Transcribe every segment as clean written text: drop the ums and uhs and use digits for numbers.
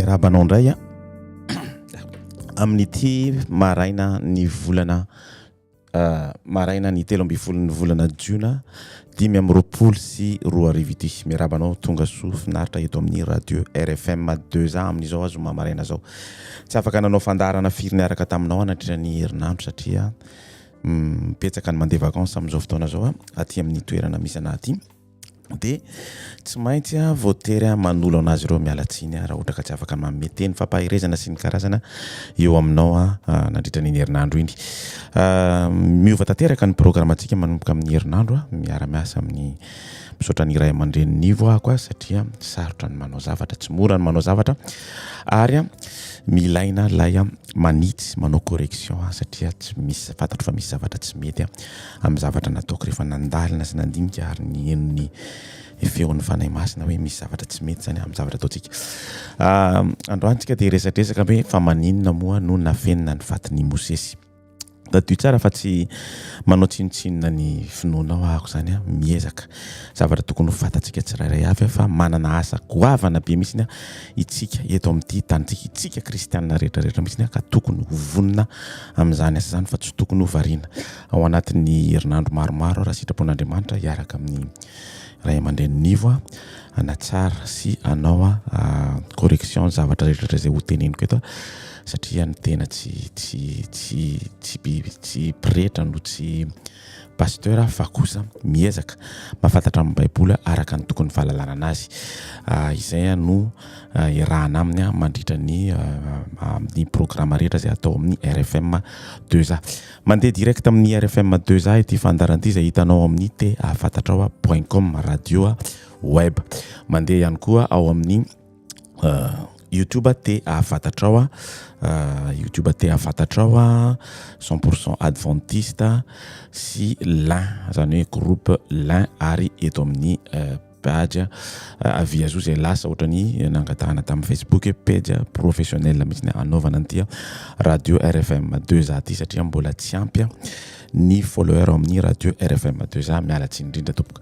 miarabanao ndray a amin'ity maraina ny volana maraina ny 13 ny volana Jiona 2020 sy 2020 ity miarabanao tonga soa finaritra eto amin'ny radio RFM 2A amin'izao azo maraina zao tsy afaka nanao fandarana firy niaraka taminao anatria ny herinandro satria petsaka ny mandeha vacances amin'izao fotoana zao aty amin'ny toerana misy anaty de tsy maintsy voatery manolo anazy ireo mialatsiny raha ohatra ka tsy afaka mameteny fampahirezana sy ny karazana eo aminao nandritra ny herinandro iny miova tanteraka ny programantsika manomboka amin'ny herinandro miara-miasa amin'ny misaotra ny iray aman-dreny nivo koa satria sarotra ny manao zavatra tsy mora ny manao zavatra ary milaina lay manitsy manao correction satria tsy misy fantatro fa misy zavatra tsy mety amin'ny zavatra nataoko rehefa nandalina sy nandinika ary ny enony feon'ny fanahy masina hoe misy zavatra tsy mety zany amin'ny zavatra ataontsika androantsika dia resadresaka hoe fa maninona moa no nafenina ny fatin'ny Mosesy dadio tsara fa tsy manao tsinotsinona ny finoanao ahako zany miezaka zavatra tokony ho fantatsika tsirairay avy fa manana asa goavana be mihitsy itsika eto amin'ity tanitsika itsika kristianina rehetrarehetra mihitsy ka tokony ho vonona amin'izany asa zany fa tsy tokony ho variana ao anatin'ny herinandro maromaro raha sitrapon'Andriamanitra hiaraka amin'ny ray aman-dreny nivo anatsara sy anao correction zavatra rehetra zay ho teneniko eto satria ny tena tsy pretra no tsy pasteur fa kosa miezaka mahafantatra amin'ny Baiboly araka ny tokony fahalalana anazy izay no irahana aminy mandritra ny programme rehetra zay atao amin'ny RFM 2A mandeha direct amin'ny RFM 2A ity fandaranty zay hitanao amin'ny teafantatra.com radio web mandeha ihany koa ao amin'ny YouTube teafantatra YouTube teafantatra 100% adventiste si l'un zany hoe groupe l'un ary eto amin'ny page avia zo zay lasa ohatrany nangatahana tamin'ny Facebook page professionnel mihitsy anaovana an'ity radio RFM 2A ty satria mbola tsy ampy ny follower amin'ny radio RFM 2A mialatsy indrindra tompoko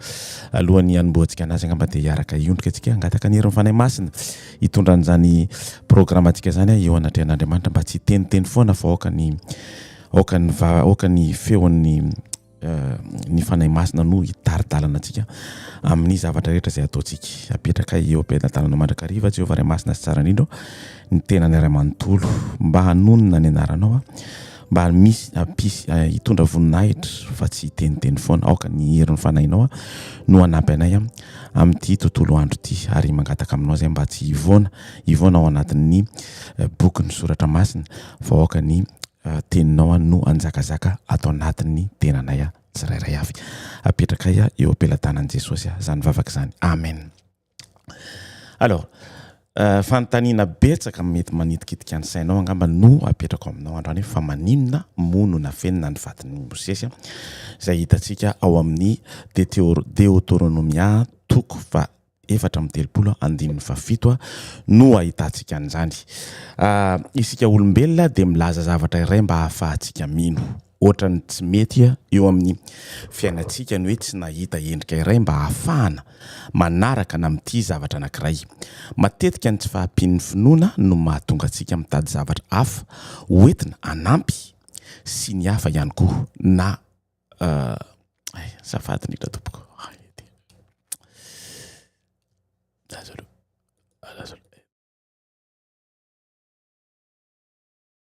alohan'ny anomboantsika anazy angamba dia hiaraka iondrika antsika angataka ny herin'ny fanahy masina hitondran'izany programantsika zany eo anatrehan'Andriamanitra mba tsy teniteny foana fa aoka ny feon'ny ny fanahy masina no hitaridalana antsika amin'ny zavatra rehetra zay ataontsika apetraka eo am-pelantanana mandrakariva Jehovah ray masina sy tsara indrindra ny tenany iray manontolo mba hanonona ny anaranao mba misy hitondra voninahitra fa tsy teniteny foana aoka ny herin'ny fanahinao no hanampy anay amin'ity tontolo andro ity ary mangataka aminao zay mba tsy hivona ao anatin'ny boky ny soratra masina fa aoka ny teninao no anjakazaka atao anatin'ny tenanay tsirairay avy apetraka eo am-pelantanan'i Jesosy zany vavaka zany amen. Alors fanontaniana betsaka mety manitikitika ny sainao angamba no apetrako aminao androany fa maninona mono nafenina ny fatin'ny Mosesy zay hitantsika ao amin'ny Deutéronomia toko fa 4:17 no ahitantsika an'izany isika olombelona dia milaza zavatra iray mba hahafahantsika mino ohatra ny tsy mety eo amin'ny fiainantsika ny hoe tsy nahita endrika iray mba hahafahana manaraka na amin'ity zavatra anankiray matetika ny tsy fahampian'ny finoana no mahatonga antsika mitady zavatra hafa hoentina anampy sy ny hafa ihany koa na safady ndrindra tompoko